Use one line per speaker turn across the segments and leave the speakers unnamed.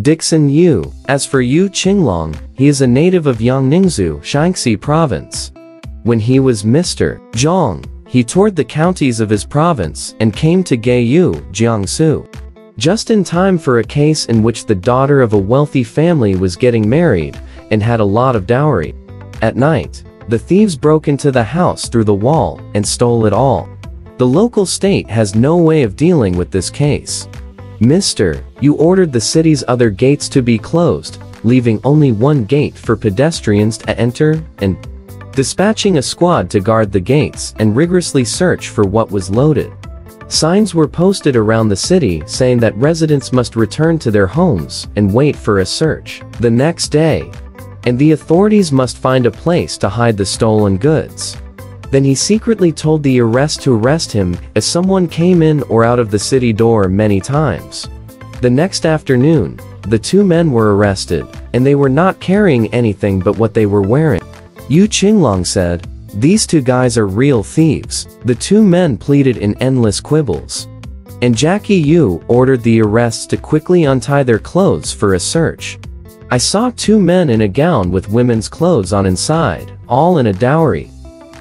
Dickson Yu. As for Yu Qinglong, he is a native of Yangningzhu, Shaanxi province. When he was Mr. Zhang, he toured the counties of his province and came to Gaiyu, Jiangsu, just in time for a case in which the daughter of a wealthy family was getting married and had a lot of dowry. At night, the thieves broke into the house through the wall and stole it all. The local state has no way of dealing with this case. Mr. Yu ordered the city's other gates to be closed, leaving only one gate for pedestrians to enter, and dispatching a squad to guard the gates and rigorously search for what was loaded. Signs were posted around the city saying that residents must return to their homes and wait for a search the next day, and the authorities must find a place to hide the stolen goods. Then he secretly told the arrest to arrest him as someone came in or out of the city door many times. The next afternoon, the two men were arrested, and they were not carrying anything but what they were wearing. Yu Qinglong said, "These two guys are real thieves." The two men pleaded in endless quibbles. And Jackie Yu ordered the arrests to quickly untie their clothes for a search. "I saw two men in a gown with women's clothes on inside, all in a dowry."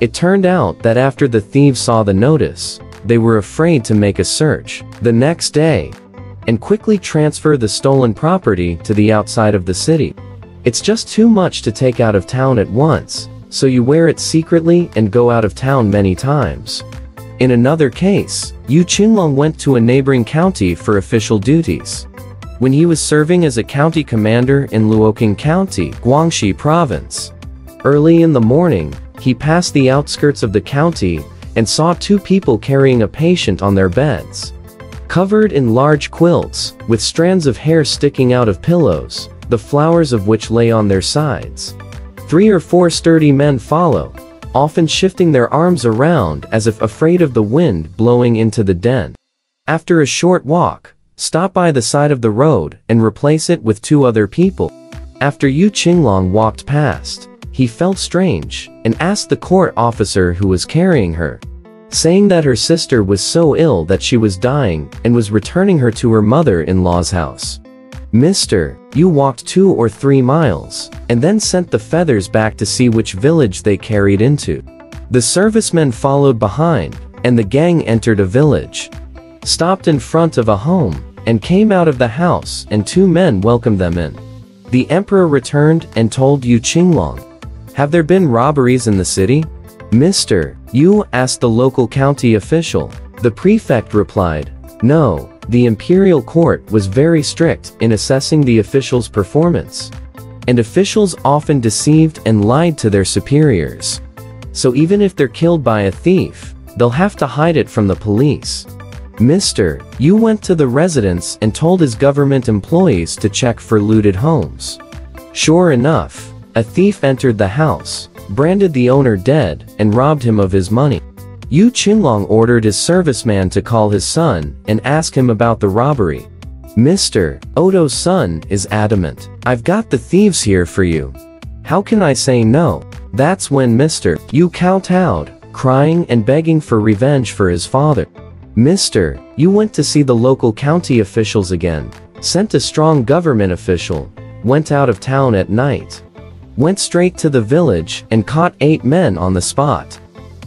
It turned out that after the thieves saw the notice, they were afraid to make a search the next day and quickly transfer the stolen property to the outside of the city. It's just too much to take out of town at once, so you wear it secretly and go out of town many times. In another case, Yu Qinglong went to a neighboring county for official duties. When he was serving as a county commander in Luoqing County, Guangxi Province, early in the morning, he passed the outskirts of the county and saw two people carrying a patient on their beds, covered in large quilts, with strands of hair sticking out of pillows, the flowers of which lay on their sides. 3 or 4 sturdy men follow, often shifting their arms around as if afraid of the wind blowing into the den. After a short walk, stop by the side of the road and replace it with 2 other people. After Yu Qinglong walked past, he felt strange and asked the court officer who was carrying her, saying that her sister was so ill that she was dying and was returning her to her mother-in-law's house. Mr. Yu walked 2 or 3 miles and then sent the feathers back to see which village they carried into. The servicemen followed behind, and the gang entered a village, stopped in front of a home, and came out of the house, and 2 men welcomed them in. The emperor returned and told Yu Qinglong, "Have there been robberies in the city?" Mr. Yu asked the local county official. The prefect replied, "No, the imperial court was very strict in assessing the officials' performance, and officials often deceived and lied to their superiors. So even if they're killed by a thief, they'll have to hide it from the police." Mr. Yu went to the residence and told his government employees to check for looted homes. Sure enough, a thief entered the house, branded the owner dead, and robbed him of his money. Yu Qinglong ordered his serviceman to call his son and ask him about the robbery. Mr. Oto's son is adamant. "I've got the thieves here for you. How can I say no?" That's when Mr. Yu kowtowed, crying and begging for revenge for his father. Mr. Yu went to see the local county officials again, sent a strong government official, went out of town at night, went straight to the village and caught 8 men on the spot.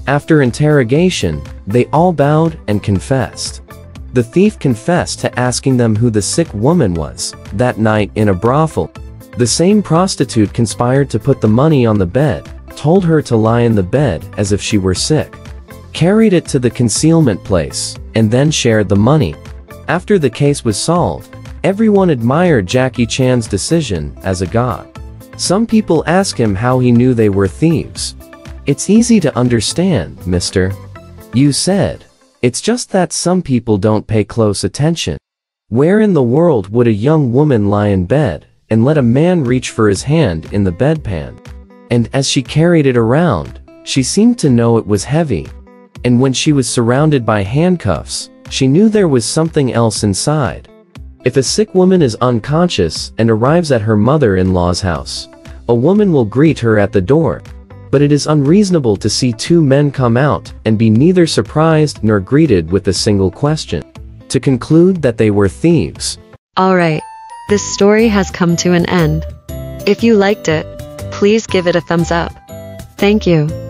After interrogation, they all bowed and confessed. The thief confessed to asking them who the sick woman was that night in a brothel. The same prostitute conspired to put the money on the bed, told her to lie in the bed as if she were sick, carried it to the concealment place, and then shared the money. After the case was solved, everyone admired Jackie Chan's decision as a god. Some people ask him how he knew they were thieves. "It's easy to understand, Mr. Yu said. It's just that some people don't pay close attention. Where in the world would a young woman lie in bed and let a man reach for his hand in the bedpan? And as she carried it around, she seemed to know it was heavy. And when she was surrounded by handcuffs, she knew there was something else inside. If a sick woman is unconscious and arrives at her mother-in-law's house, a woman will greet her at the door. But it is unreasonable to see 2 men come out and be neither surprised nor greeted with a single question, to conclude that they were thieves."
Alright. This story has come to an end. If you liked it, please give it a thumbs up. Thank you.